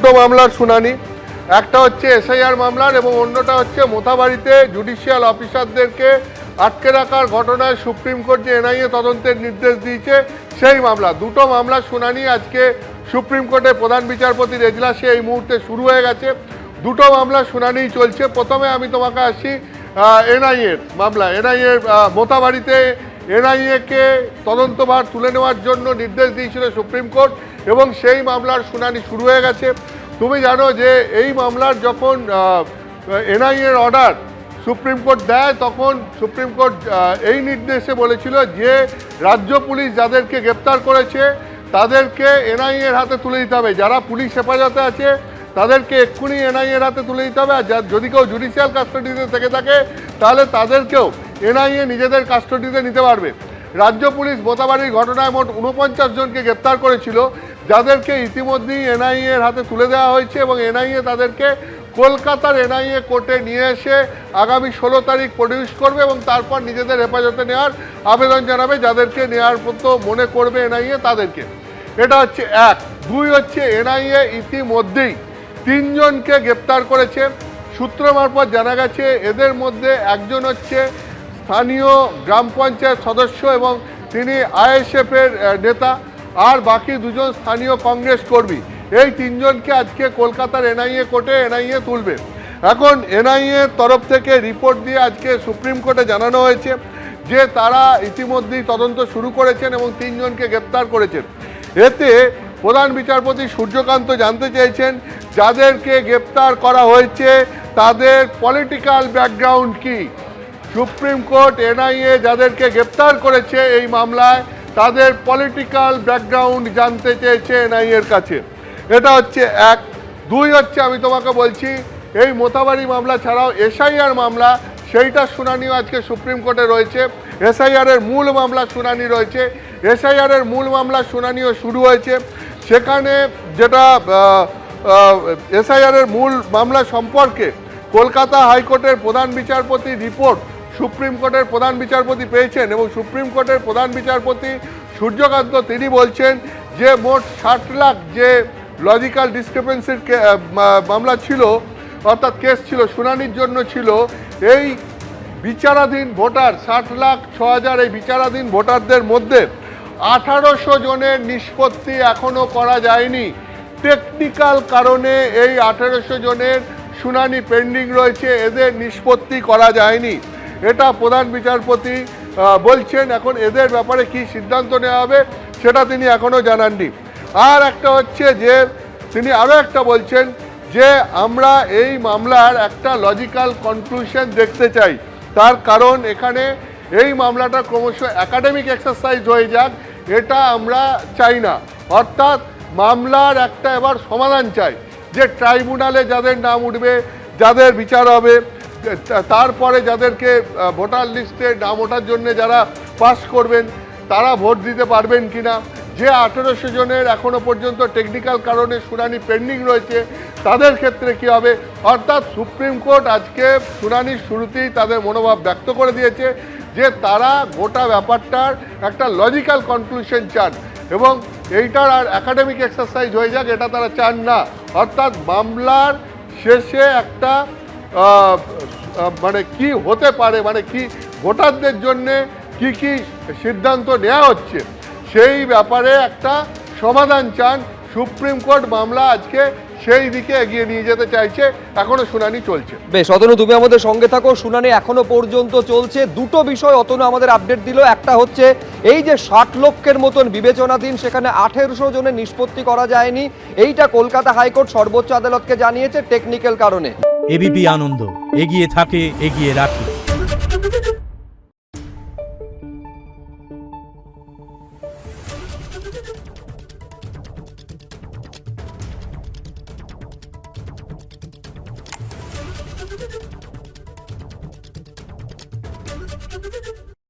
দুটো মামলার শুনানি, একটা হচ্ছে এসআইআর মামলার এবং অন্যটা হচ্ছে মোথাবাড়িতে জুডিশিয়াল অফিসারদেরকে আটকে রাখার ঘটনায় সুপ্রিম কোর্ট যে এনআইএ তদন্তের নির্দেশ দিয়েছে সেই মামলা। দুটো মামলার শুনানি আজকে সুপ্রিম কোর্টের প্রধান বিচারপতির এজলাসে এই মুহূর্তে শুরু হয়ে গেছে। দুটো মামলার শুনানি চলছে। প্রথমে আমি তোমাকে আসি এনআইএর মামলা। এনআইএর মোথাবাড়িতে এনআইএকে তদন্তভার তুলে নেওয়ার জন্য নির্দেশ দিয়েছিল সুপ্রিম কোর্ট এবং সেই মামলার শুনানি শুরু হয়ে গেছে। তুমি জানো যে এই মামলার যখন এনআইএর অর্ডার সুপ্রিম কোর্ট দেয় তখন সুপ্রিম কোর্ট এই নির্দেশে বলেছিল যে রাজ্য পুলিশ যাদেরকে গ্রেপ্তার করেছে তাদেরকে এনআইএর হাতে তুলে দিতে হবে। যারা পুলিশ হেফাজতে আছে তাদেরকে এক্ষুনি এনআইএর হাতে তুলে দিতে হবে। আর যদি কেউ জুডিশিয়াল কাস্টডিতে থেকে থাকে তাহলে তাদেরকেও এনআইএ নিজেদের কাস্টডিতে নিতে পারবে। রাজ্য পুলিশ মোথাবাড়ির ঘটনায় মোট 49 জনকে গ্রেপ্তার করেছিল, যাদেরকে ইতিমধ্যেই এনআইএর হাতে তুলে দেওয়া হয়েছে এবং এনআইএ তাদেরকে কলকাতার এনআইএ কোর্টে নিয়ে এসে আগামী 16 তারিখ প্রডিউস করবে এবং তারপর নিজেদের হেফাজতে নেওয়ার আবেদন জানাবে যাদেরকে নেওয়ার মতো মনে করবে এনআইএ তাদেরকে। এটা হচ্ছে এক। দুই হচ্ছে এনআইএ ইতিমধ্যেই 3 জনকে গ্রেপ্তার করেছে। সূত্র মারফত জানা গেছে এদের মধ্যে একজন হচ্ছে স্থানীয় গ্রাম পঞ্চায়েত সদস্য এবং তিনি আইএসএফের নেতা, আর বাকি 2 জন স্থানীয় কংগ্রেস কর্মী। এই 3 জনকে আজকে কলকাতার এনআইএ কোর্টে এনআইএ তুলবে। এখন এনআইএ তরফ থেকে রিপোর্ট দিয়ে আজকে সুপ্রিম কোর্টে জানানো হয়েছে যে তারা ইতিমধ্যেই তদন্ত শুরু করেছেন এবং 3 জনকে গ্রেপ্তার করেছেন। এতে প্রধান বিচারপতি সূর্যকান্ত জানতে চেয়েছেন যাদেরকে গ্রেপ্তার করা হয়েছে তাদের পলিটিক্যাল ব্যাকগ্রাউন্ড কি। সুপ্রিম কোর্ট এনআইএ যাদেরকে গ্রেপ্তার করেছে এই মামলায় তাদের পলিটিক্যাল ব্যাকগ্রাউন্ড জানতে চেয়েছে এনআইএর কাছে। এটা হচ্ছে এক। দুই হচ্ছে আমি তোমাকে বলছি এই মোথাবাড়ি মামলা ছাড়াও এসআইআর মামলা সেইটার শুনানিও আজকে সুপ্রিম কোর্টে রয়েছে। এসআইআরের মূল মামলা শুনানি রয়েছে। এসআইআরের মূল মামলার শুনানিও শুরু হয়েছে। সেখানে যেটা এসআইআরের মূল মামলা সম্পর্কে কলকাতা হাইকোর্টের প্রধান বিচারপতি রিপোর্ট সুপ্রিম কোর্টের প্রধান বিচারপতি পেয়েছেন এবং সুপ্রিম কোর্টের প্রধান বিচারপতি সূর্যকান্ত তিনি বলছেন যে মোট 60 লাখ যে লজিক্যাল ডিসক্রিপেন্সির মামলা ছিল অর্থাৎ কেস ছিল শুনানির জন্য ছিল, এই বিচারাধীন ভোটার 60,06,000 এই বিচারাধীন ভোটারদের মধ্যে 1800 জনের নিষ্পত্তি এখনও করা যায়নি। টেকনিক্যাল কারণে এই 1800 জনের শুনানি পেন্ডিং রয়েছে, এদের নিষ্পত্তি করা যায়নি। এটা প্রধান বিচারপতি বলছেন। এখন এদের ব্যাপারে কি সিদ্ধান্ত নেওয়া হবে সেটা তিনি এখনও জানাননি। আর একটা হচ্ছে যে তিনি আরও একটা বলছেন যে আমরা এই মামলার একটা লজিক্যাল কনক্লুশন দেখতে চাই। তার কারণ এখানে এই মামলাটা ক্রমশ একাডেমিক এক্সারসাইজ হয়ে যাক এটা আমরা চাই না। অর্থাৎ মামলার একটা এবার সমাধান চাই যে ট্রাইব্যুনালে যাদের নাম উঠবে, যাদের বিচার হবে, তারপরে যাদেরকে ভোটার লিস্টে নাম ওঠার জন্য যারা পাস করবেন তারা ভোট দিতে পারবেন কিনা, যে 1800 জনের এখনো পর্যন্ত টেকনিক্যাল কারণে শুনানি পেন্ডিং রয়েছে তাদের ক্ষেত্রে কি হবে। অর্থাৎ সুপ্রিম কোর্ট আজকে শুনানির শুরুতেই তাদের মনোভাব ব্যক্ত করে দিয়েছে যে তারা গোটা ব্যাপারটার একটা লজিক্যাল কনক্লুশন চান এবং এইটার আর একাডেমিক এক্সারসাইজ হয়ে যাক এটা তারা চান না। অর্থাৎ মামলার শেষে একটা মানে কি হতে পারে, মানে কি ভোটারদের জন্যে কি কি সিদ্ধান্ত নেওয়া হচ্ছে সেই ব্যাপারে একটা সমাধান চান সুপ্রিম কোর্ট। মামলা আজকে সেই দিকে এগিয়ে নিয়ে যেতে চাইছে, এখনো শুনানি চলছে। বেশ অতনু, তুমি আমাদের সঙ্গে থাকো। শুনানি এখনো পর্যন্ত চলছে। দুটো বিষয় অতনু আমাদের আপডেট দিল। একটা হচ্ছে এই যে 60 লক্ষের মতন বিবেচনাধীন সেখানে 1800 জনের নিষ্পত্তি করা যায়নি, এইটা কলকাতা হাইকোর্ট সর্বোচ্চ আদালতকে জানিয়েছে টেকনিক্যাল কারণে। এবিপি আনন্দ, এগিয়ে থাকে, এগিয়ে রাখে।